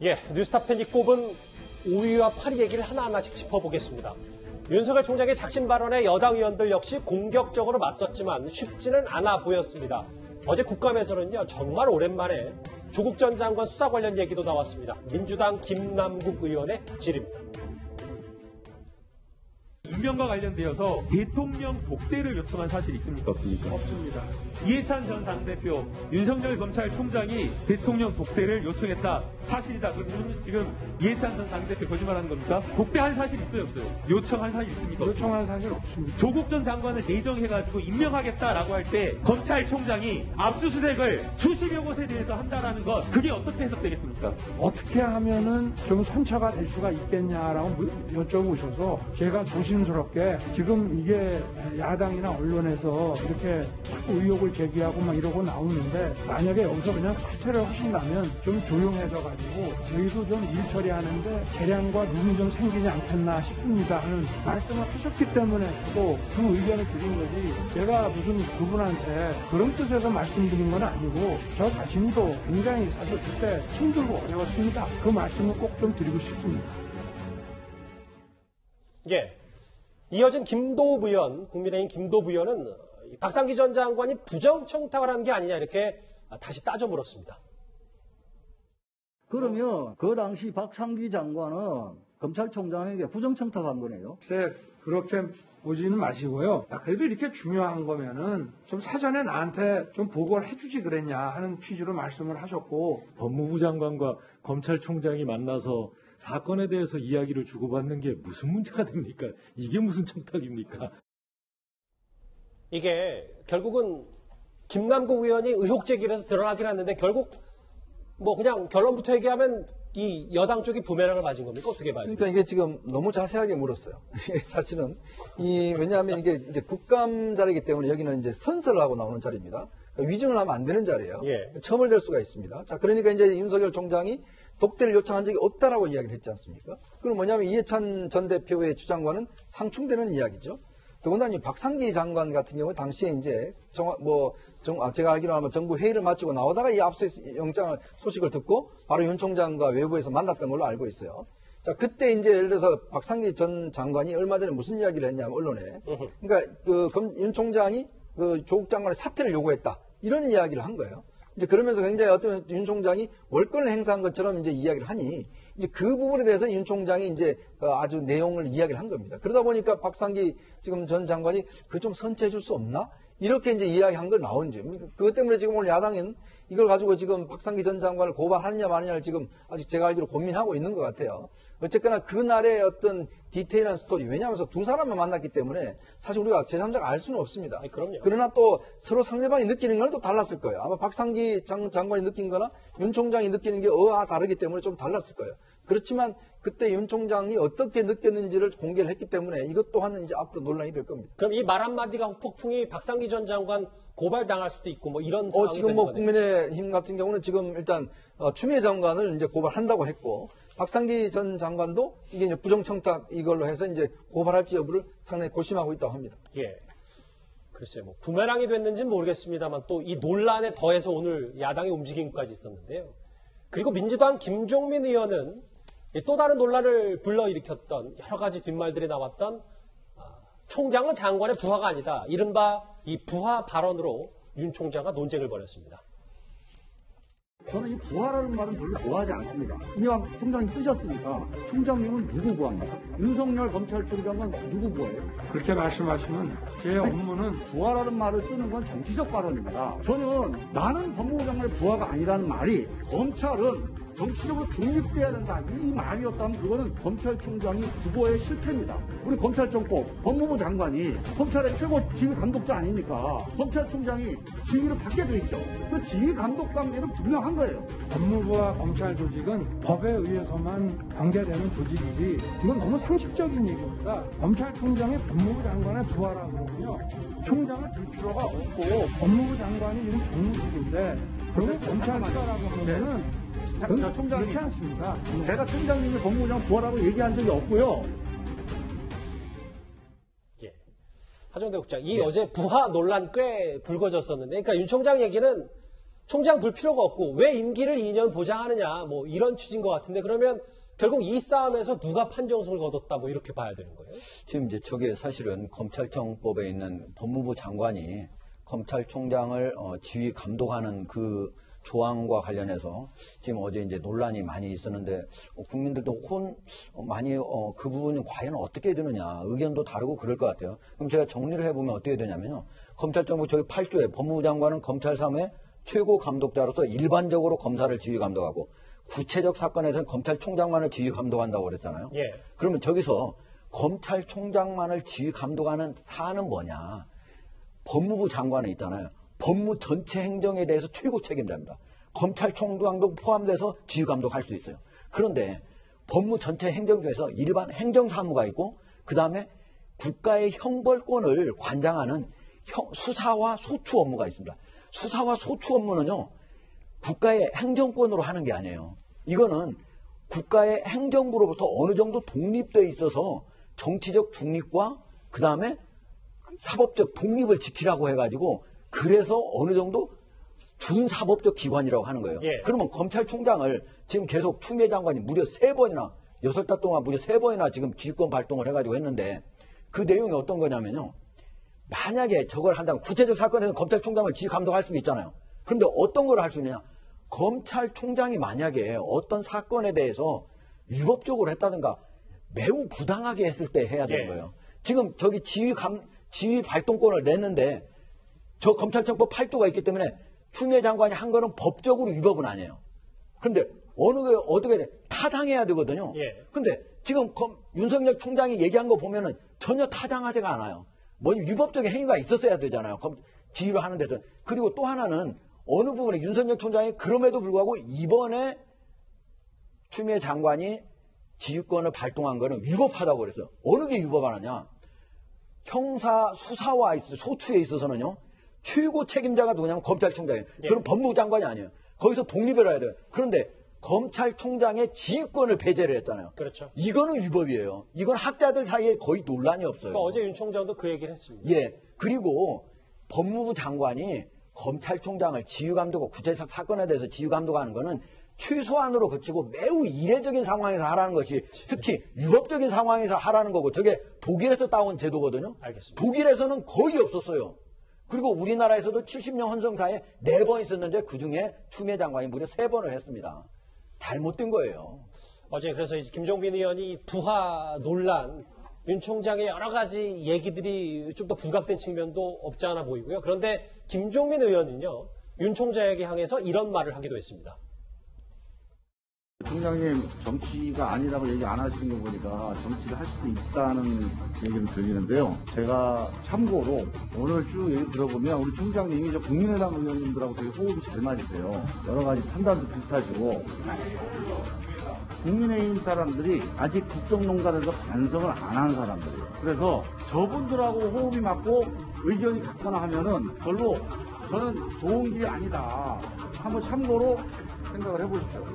예, 뉴스타 팬이 꼽은 5위와 8위 얘기를 하나하나씩 짚어보겠습니다. 윤석열 총장의 작심 발언에 여당 의원들 역시 공격적으로 맞섰지만 쉽지는 않아 보였습니다. 어제 국감에서는요, 정말 오랜만에 조국 전 장관 수사 관련 얘기도 나왔습니다. 민주당 김남국 의원의 질입니다. 임명과 관련되어서 대통령 독대를 요청한 사실이 있습니까? 없습니까? 없습니다. 이해찬 전 당대표, 윤석열 검찰총장이 대통령 독대를 요청했다. 사실이다. 그럼 지금 이해찬 전 당대표 거짓말하는 겁니까? 독대한 사실 있어요? 없어요? 요청한 사실 있습니까? 요청한 사실 없습니다. 조국 전 장관을 내정해가지고 임명하겠다라고 할 때 검찰총장이 압수수색을 수십여 곳에 대해서 한다라는 것, 그게 어떻게 해석되겠습니까? 어떻게 하면은 좀 선처가 될 수가 있겠냐라고 여쭤보셔서 제가 조심스럽게 지금 이게 야당이나 언론에서 이렇게 자꾸 의혹을 제기하고 막 이러고 나오는데, 만약에 여기서 그냥 사퇴를 하신다면 좀 조용해져가지고 저희도 좀 일 처리하는데 재량과 룸이 좀 생기지 않겠나 싶습니다 하는 말씀을 하셨기 때문에 저도 그 의견을 드린 거지, 제가 무슨 그분한테 그런 뜻에서 말씀드린 건 아니고 저 자신도 굉장히 사실 그때 힘들고 어려웠습니다. 그 말씀을 꼭 좀 드리고 싶습니다. 예, 이어진 김도읍 의원, 국민의힘 김도읍 의원은 박상기 전 장관이 부정청탁을 한 게 아니냐 이렇게 다시 따져 물었습니다. 그러면 그 당시 박상기 장관은 검찰총장에게 부정청탁한 거네요. 글쎄, 그렇게 보지는 마시고요. 그래도 이렇게 중요한 거면은 좀 사전에 나한테 좀 보고를 해주지 그랬냐 하는 취지로 말씀을 하셨고, 법무부 장관과 검찰총장이 만나서 사건에 대해서 이야기를 주고받는 게 무슨 문제가 됩니까? 이게 무슨 청탁입니까? 이게 결국은 김남국 의원이 의혹 제기를 해서 드러나긴 했는데 결국 뭐 그냥 결론부터 얘기하면 이 여당 쪽이 부메랑을 맞은 겁니까? 어떻게 봐요? 그러니까 이게 지금 너무 자세하게 물었어요. 사실은 왜냐하면 이게 이제 국감 자리이기 때문에 여기는 이제 선서를 하고 나오는 자리입니다. 그러니까 위증을 하면 안 되는 자리예요. 예. 처벌될 수가 있습니다. 자, 그러니까 이제 윤석열 총장이 독대를 요청한 적이 없다라고 이야기를 했지 않습니까? 그럼 뭐냐면 이해찬 전 대표의 주장과는 상충되는 이야기죠. 더군다나 이 박상기 장관 같은 경우 당시에 이제 제가 알기로는 아마 정부 회의를 마치고 나오다가 이 압수 영장을 소식을 듣고 바로 윤 총장과 외부에서 만났던 걸로 알고 있어요. 자, 그때 이제 예를 들어서 박상기 전 장관이 얼마 전에 무슨 이야기를 했냐면 언론에, 그러니까 윤 총장이 조국 장관의 사퇴를 요구했다, 이런 이야기를 한 거예요. 이제 그러면서 굉장히 어떤 윤 총장이 월권을 행사한 것처럼 이제 이야기를 하니, 이제 그 부분에 대해서 윤 총장이 이제 아주 내용을 이야기를 한 겁니다. 그러다 보니까 박상기 지금 전 장관이 그 좀 선처해 줄 수 없나? 이렇게 이제 이야기한 걸 나온지. 그것 때문에 지금 오늘 야당은 이걸 가지고 지금 박상기 전 장관을 고발하느냐 마느냐를 지금 아직 제가 알기로 고민하고 있는 것 같아요. 어쨌거나 그날의 어떤 디테일한 스토리, 왜냐하면 두 사람만 만났기 때문에 사실 우리가 제3자가 알 수는 없습니다. 아니, 그럼요. 그러나 또 서로 상대방이 느끼는 건 또 달랐을 거예요. 아마 박상기 장관이 느낀 거나 윤 총장이 느끼는 게 다르기 때문에 좀 달랐을 거예요. 그렇지만 그때 윤 총장이 어떻게 느꼈는지를 공개를 했기 때문에 이것 또한 이제 앞으로 논란이 될 겁니다. 그럼 이 말 한마디가 폭풍이 박상기 전 장관 고발당할 수도 있고 뭐 이런 상황이 지금 되는 거네요. 국민의힘 같은 경우는 지금 일단 추미애 장관을 이제 고발한다고 했고, 박상기 전 장관도 이게 이제 부정청탁 이걸로 해서 이제 고발할지 여부를 상당히 고심하고 있다고 합니다. 예. 글쎄요, 뭐 부메랑이 됐는지는 모르겠습니다만 또 이 논란에 더해서 오늘 야당의 움직임까지 있었는데요. 그리고 민주당 김종민 의원은 또 다른 논란을 불러일으켰던 여러 가지 뒷말들이 나왔던 총장은 장관의 부하가 아니다, 이른바 이 부하 발언으로 윤 총장과 논쟁을 벌였습니다. 저는 이 부하라는 말은 별로 좋아하지 않습니다. 이왕 총장님 쓰셨으니까 총장님은 누구 부하입니까? 윤석열 검찰총장은 누구 부하예요? 그렇게 말씀하시면 제 업무는 부하라는 말을 쓰는 건 정치적 발언입니다. 저는 나는 법무부 장관의 부하가 아니라는 말이 검찰은 정치적으로 중립돼야 된다, 이 말이었다면 그거는 검찰총장이 부보의 실패입니다. 우리 검찰정법, 법무부 장관이 검찰의 최고 지휘 감독자 아닙니까? 검찰총장이 지휘를 받게 돼 있죠. 그 지휘 감독 관계는 분명한 거예요. 법무부와 검찰 조직은 법에 의해서만 관계되는 조직이지, 이건 너무 상식적인 얘기입니다. 검찰총장이 법무부 장관의 부하라고 그러면요, 총장을 들 필요가 없고, 법무부 장관이 지금 정무직인데 그러면 검찰 수사라고 하면은 총장님, 그렇지 않습니다. 제가 총장님이 법무부장 부하라고 얘기한 적이 없고요. 예. 하정대 국장, 이 어제 부하 논란 꽤 불거졌었는데, 그러니까 윤 총장 얘기는 총장 둘 필요가 없고 왜 임기를 2년 보장하느냐 뭐 이런 취지인 것 같은데 그러면 결국 이 싸움에서 누가 판정승을 거뒀다 뭐 이렇게 봐야 되는 거예요? 지금 이제 저게 사실은 검찰청법에 있는 법무부 장관이 검찰총장을 지휘 감독하는 그 조항과 관련해서 지금 어제 이제 논란이 많이 있었는데 국민들도 많이 그 부분이 과연 어떻게 되느냐 의견도 다르고 그럴 것 같아요. 그럼 제가 정리를 해보면 어떻게 되냐면요. 검찰청법 저기 8조에 법무부 장관은 검찰 사무의 최고 감독자로서 일반적으로 검사를 지휘 감독하고 구체적 사건에서는 검찰총장만을 지휘 감독한다고 그랬잖아요. 예. 그러면 저기서 검찰총장만을 지휘 감독하는 사안은 뭐냐. 법무부 장관은 있잖아요. 법무 전체 행정에 대해서 최고 책임자입니다. 검찰총장도 포함돼서 지휘 감독할 수 있어요. 그런데 법무 전체 행정 중에서 일반 행정사무가 있고 그 다음에 국가의 형벌권을 관장하는 수사와 소추 업무가 있습니다. 수사와 소추 업무는요. 국가의 행정권으로 하는 게 아니에요. 이거는 국가의 행정부로부터 어느 정도 독립되어 있어서 정치적 중립과 그 다음에 사법적 독립을 지키라고 해가지고 그래서 어느 정도 준사법적 기관이라고 하는 거예요. 예. 그러면 검찰총장을 지금 계속 추미애 장관이 무려 3번이나 6달 동안 무려 3번이나 지금 지휘권 발동을 해가지고 했는데 그 내용이 어떤 거냐면요. 만약에 저걸 한다면 구체적 사건에서는 검찰총장을 지휘 감독할 수 있잖아요. 그런데 어떤 걸 할 수 있느냐. 검찰총장이 만약에 어떤 사건에 대해서 위법적으로 했다든가 매우 부당하게 했을 때 해야 되는 거예요. 지금 저기 지휘 발동권을 냈는데 저 검찰청법 8조가 있기 때문에 추미애 장관이 한 거는 법적으로 위법은 아니에요. 그런데 어떻게 돼? 타당해야 되거든요. 근데 지금 윤석열 총장이 얘기한 거 보면은 전혀 타당하지가 않아요. 뭐 위법적인 행위가 있었어야 되잖아요. 지휘를 하는 데서. 그리고 또 하나는 어느 부분에 윤석열 총장이 그럼에도 불구하고 이번에 추미애 장관이 지휘권을 발동한 거는 위법하다고 그랬어요. 어느 게 위법하느냐. 형사 수사와 소추에 있어서는요. 최고 책임자가 누구냐면 검찰총장이에요. 그럼 법무부 장관이 아니에요. 거기서 독립을 해야 돼요. 그런데 검찰총장의 지휘권을 배제를 했잖아요. 그렇죠. 이거는 위법이에요. 이건 학자들 사이에 거의 논란이 없어요. 그러니까 어제 윤 총장도 그 얘기를 했습니다. 예. 그리고 법무부 장관이 검찰총장을 지휘감독하고 구체적 사건에 대해서 지휘감독하는 거는 최소한으로 거치고 매우 이례적인 상황에서 하라는 것이 특히 위법적인 상황에서 하라는 거고 저게 독일에서 따온 제도거든요. 알겠습니다. 독일에서는 거의 없었어요. 그리고 우리나라에서도 70년 헌정사에 4번 있었는데 그중에 추미애 장관이 무려 3번을 했습니다. 잘못된 거예요. 어제 그래서 이제 김종빈 의원이 부하 논란, 윤 총장의 여러 가지 얘기들이 좀 더 부각된 측면도 없지 않아 보이고요. 그런데 김종민 의원은요, 윤 총장에게 향해서 이런 말을 하기도 했습니다. 총장님 정치가 아니라고 얘기 안 하시는 거 보니까 정치를 할 수도 있다는 얘기는 들리는데요. 제가 참고로 오늘 쭉 얘기 들어보면 우리 총장님이 저 국민의당 의원님들하고 되게 호흡이 잘 맞으세요. 여러 가지 판단도 비슷하시고 국민의힘 사람들이 아직 국정농단에서 반성을 안 한 사람들이에요. 그래서 저분들하고 호흡이 맞고 의견이 같거나 하면은 별로 저는 좋은 길이 아니다. 한번 참고로 생각을 해보십시오.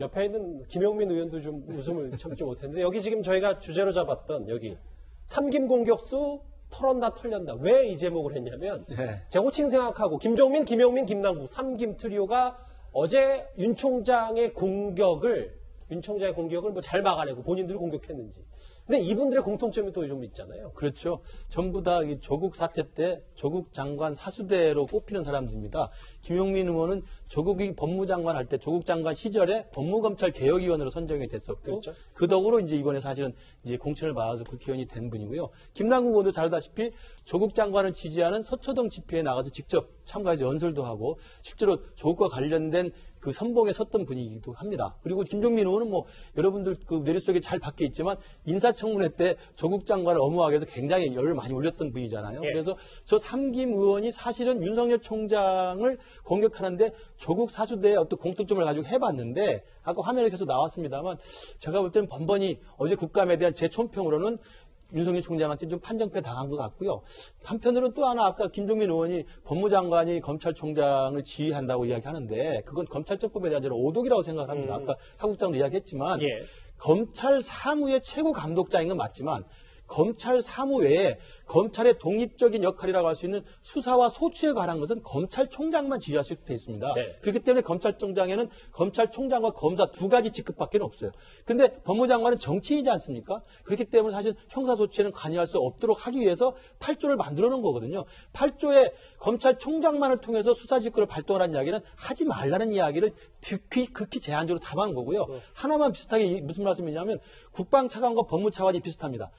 옆에 있는 김용민 의원도 좀 웃음을 참지 못했는데 여기 지금 저희가 주제로 잡았던 여기 삼김 공격수 털었나 털렸나 왜 이 제목을 했냐면 제가 호칭 생각하고 김종민, 김용민, 김남국 삼김 트리오가 어제 윤 총장의 공격을 뭐 잘 막아내고 본인들을 공격했는지. 근데 이분들의 공통점이 또 좀 있잖아요. 그렇죠. 전부 다 조국 사태 때 조국 장관 사수대로 꼽히는 사람들입니다. 김용민 의원은 조국이 법무장관 할 때 조국 장관 시절에 법무검찰 개혁위원으로 선정이 됐었고, 그렇죠. 그 덕으로 이제 이번에 사실은 이제 공천을 받아서 국회의원이 된 분이고요. 김남국 의원도 잘 아다시피 조국 장관을 지지하는 서초동 집회에 나가서 직접 참가해서 연설도 하고 실제로 조국과 관련된 그 선봉에 섰던 분이기도 합니다. 그리고 김종민 의원은 뭐 여러분들 그 뇌릿속에 잘 박혀 있지만 인사청문회 때 조국 장관을 엄호하기 위해서 굉장히 열을 많이 올렸던 분이잖아요. 그래서 저 삼김 의원이 사실은 윤석열 총장을 공격하는데 조국 사수대의 어떤 공통점을 가지고 해봤는데 아까 화면에 계속 나왔습니다만 제가 볼 때는 번번이 어제 국감에 대한 제 촌평으로는 윤석열 총장한테 좀 판정패 당한 것 같고요. 한편으로는 또 하나 아까 김종민 의원이 법무장관이 검찰총장을 지휘한다고 이야기하는데 그건 검찰청법에 대한 저는 오독이라고 생각합니다. 아까 하국장도 이야기했지만 검찰 사무의 최고 감독자인 건 맞지만 검찰 사무 외에 검찰의 독립적인 역할이라고 할 수 있는 수사와 소추에 관한 것은 검찰총장만 지휘할 수 있게 돼 있습니다. 네. 그렇기 때문에 검찰총장에는 검찰총장과 검사 두 가지 직급밖에 없어요. 근데 법무장관은 정치인이지 않습니까? 그렇기 때문에 사실 형사소추에는 관여할 수 없도록 하기 위해서 8조를 만들어 놓은 거거든요. 8조에 검찰총장만을 통해서 수사직구를 발동하라는 이야기는 하지 말라는 이야기를 극히 제한적으로 담은 거고요. 하나만 비슷하게 무슨 말씀이냐면 국방차관과 법무차관이 비슷합니다.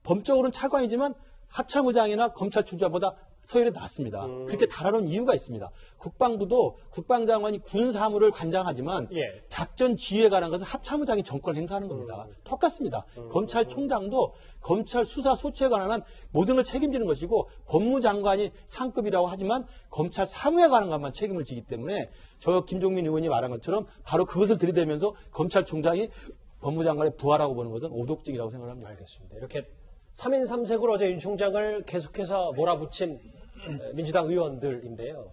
범적으로는 차관이지만 합참의장이나 검찰총장보다 서열이 낮습니다. 그렇게 달아놓은 이유가 있습니다. 국방부도 국방장관이 군 사무를 관장하지만 예. 작전 지휘에 관한 것은 합참의장이 정권을 행사하는 겁니다. 똑같습니다. 검찰총장도 검찰 수사 소추에 관한 모든 걸 책임지는 것이고 법무장관이 상급이라고 하지만 검찰 사무에 관한 것만 책임을 지기 때문에 저 김종민 의원이 말한 것처럼 바로 그것을 들이대면서 검찰총장이 법무장관의 부하라고 보는 것은 오독직이라고 생각합니다. 알겠습니다. 이렇게 3인 3색으로 어제 윤 총장을 계속해서 몰아붙인 민주당 의원들인데요.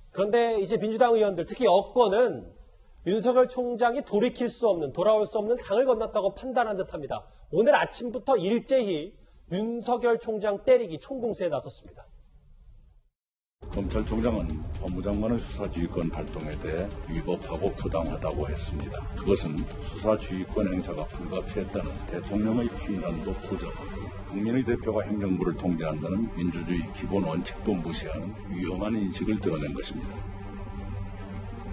그런데 이제 민주당 의원들, 특히 여권은 윤석열 총장이 돌이킬 수 없는, 돌아올 수 없는 강을 건넜다고 판단한 듯합니다. 오늘 아침부터 일제히 윤석열 총장 때리기 총공세에 나섰습니다. 검찰총장은 법무장관의 수사지휘권 발동에 대해 위법하고 부당하다고 했습니다. 그것은 수사지휘권 행사가 불가피했다는 대통령의 판단도 부정하고 국민의 대표가 행정부를 통제한다는 민주주의 기본 원칙도 무시하는 위험한 인식을 드러낸 것입니다.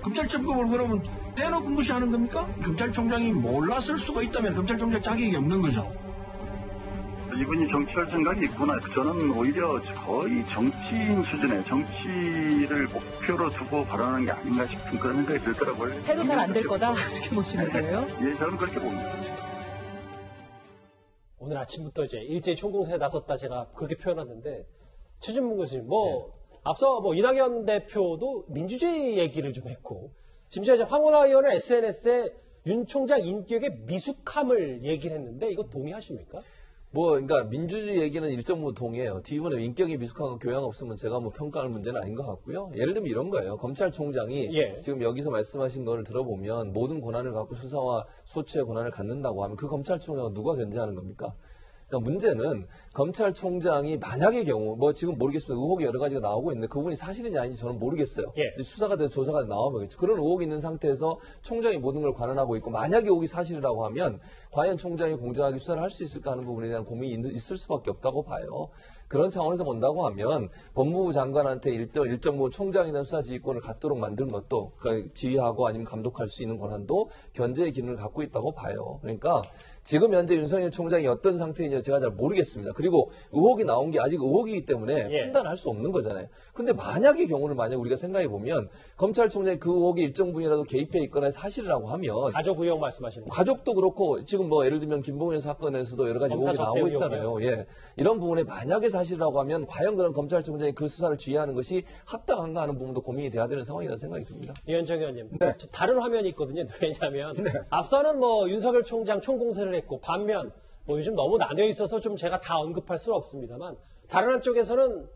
검찰청급을 그러면 대놓고 무시하는 겁니까? 검찰총장이 몰랐을 수가 있다면 검찰총장 자격이 없는 거죠. 이분이 정치할 생각이 있구나. 저는 오히려 거의 정치인 수준의 정치를 목표로 두고 발언하는 게 아닌가 싶은 그런 생각이 들더라고요. 해도 잘 안 될 거다 이렇게 보시는 거예요? 예, 저는 그렇게 봅니다. 오늘 아침부터 이제 일제히 총공세에 나섰다 제가 그렇게 표현했는데 최준문 교수님 앞서 이낙연 대표도 민주주의 얘기를 좀 했고 심지어 이제 황운하 의원은 SNS에 윤 총장 인격의 미숙함을 얘기를 했는데 이거 동의하십니까? 그러니까 민주주의 얘기는 일정 부분 동의해요. 뒷부분에 인격이 미숙하고 교양 없으면 제가 평가할 문제는 아닌 것 같고요. 예를 들면 이런 거예요. 검찰총장이 지금 여기서 말씀하신 거를 들어보면 모든 권한을 갖고 수사와 소추의 권한을 갖는다고 하면 그 검찰총장은 누가 견제하는 겁니까? 그러니까 문제는 검찰총장이 만약의 경우 지금 모르겠습니다. 의혹이 여러 가지가 나오고 있는데 그분이 사실이냐 아닌지 저는 모르겠어요. 수사가 돼서 조사가 나오면 그런 의혹이 있는 상태에서 총장이 모든 걸 관할하고 있고 만약에 의혹이 사실이라고 하면 과연 총장이 공정하게 수사를 할 수 있을까 하는 부분에 대한 고민이 있을 수밖에 없다고 봐요. 그런 차원에서 본다고 하면 법무부 장관한테 일정 부분 총장이나 수사지휘권을 갖도록 만든 것도 그러니까 지휘하고 아니면 감독할 수 있는 권한도 견제의 기능을 갖고 있다고 봐요. 그러니까 지금 현재 윤석열 총장이 어떤 상태인지 제가 잘 모르겠습니다. 그리고 의혹이 나온 게 아직 의혹이기 때문에 판단할 수 없는 거잖아요. 근데 만약의 경우를 만약 우리가 생각해 보면 검찰총장이 그 의혹이 일정 부분이라도 개입해 있거나 사실이라고 하면 가족 의혹 말씀하시는 거예요? 가족도 그렇고 지금 예를 들면 김봉현 사건에서도 여러 가지 의혹이 나오고 있잖아요. 이런 부분에 만약에 사실이라고 하면 과연 그런 검찰총장이 그 수사를 지휘하는 것이 합당한가 하는 부분도 고민이 돼야 되는 상황이라는 생각이 듭니다. 이현정 의원님, 다른 화면이 있거든요. 왜냐하면 앞서는 윤석열 총장 총공세를 했고 반면 요즘 너무 나뉘어 있어서 좀 제가 다 언급할 수는 없습니다만 다른 한쪽에서는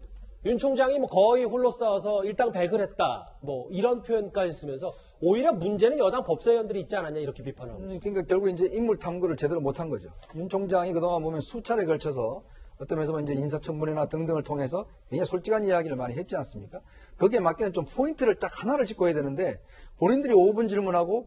윤 총장이 거의 홀로 싸워서 일당백을 했다 이런 표현까지 쓰면서 오히려 문제는 여당 법사위원들이 있지 않았냐 이렇게 비판하고 있습니다. 그러니까 결국 이제 인물 탐구를 제대로 못한 거죠. 윤 총장이 그동안 보면 수차례 걸쳐서 어떤 면에서 이제 인사청문회나 등등을 통해서 굉장히 솔직한 이야기를 많이 했지 않습니까? 거기에 맞게는 좀 포인트를 딱 하나를 짚고 해야 되는데 본인들이 5분 질문하고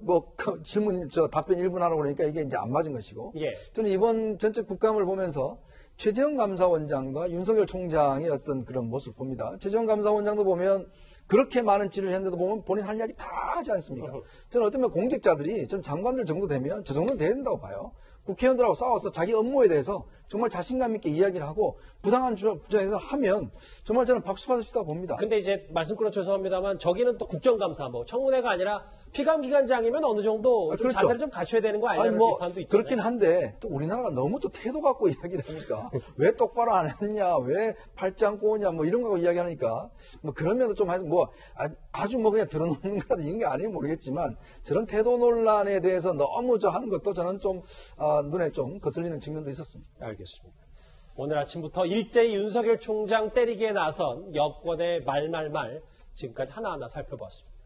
답변 1분 하라고 그러니까 이게 이제 안 맞은 것이고 저는 이번 전체 국감을 보면서 최재형 감사원장과 윤석열 총장의 어떤 그런 모습을 봅니다. 최재형 감사원장도 보면 그렇게 많은 질의를 했는데도 보면 본인 할 이야기 다 하지 않습니까? 저는 어떤 공직자들이 전 장관들 정도 되면 저 정도는 돼야 된다고 봐요. 국회의원들하고 싸워서 자기 업무에 대해서 정말 자신감 있게 이야기를 하고 부당한 주장에서 하면 정말 저는 박수 받을 수 있다고 봅니다. 근데 이제 말씀 끊어 죄송합니다만 저기는 또 국정감사 청문회가 아니라 피감기관장이면 어느 정도 좀 그렇죠. 자세를 좀 갖춰야 되는 거 아니냐는 비판도 있잖아요. 그렇긴 한데 또 우리나라가 너무 또 태도 갖고 이야기를 하니까 왜 똑바로 안 했냐, 왜 팔지 않고 오냐 이런 거 이야기하니까 그러면 좀 아주 그냥 들어놓는 거라도 이런 게 아니면 모르겠지만 저런 태도 논란에 대해서 너무 하는 것도 저는 좀 눈에 좀 거슬리는 측면도 있었습니다. 알겠습니다. 오늘 아침부터 일제히 윤석열 총장 때리기에 나선 여권의 말말말 지금까지 하나하나 살펴봤습니다.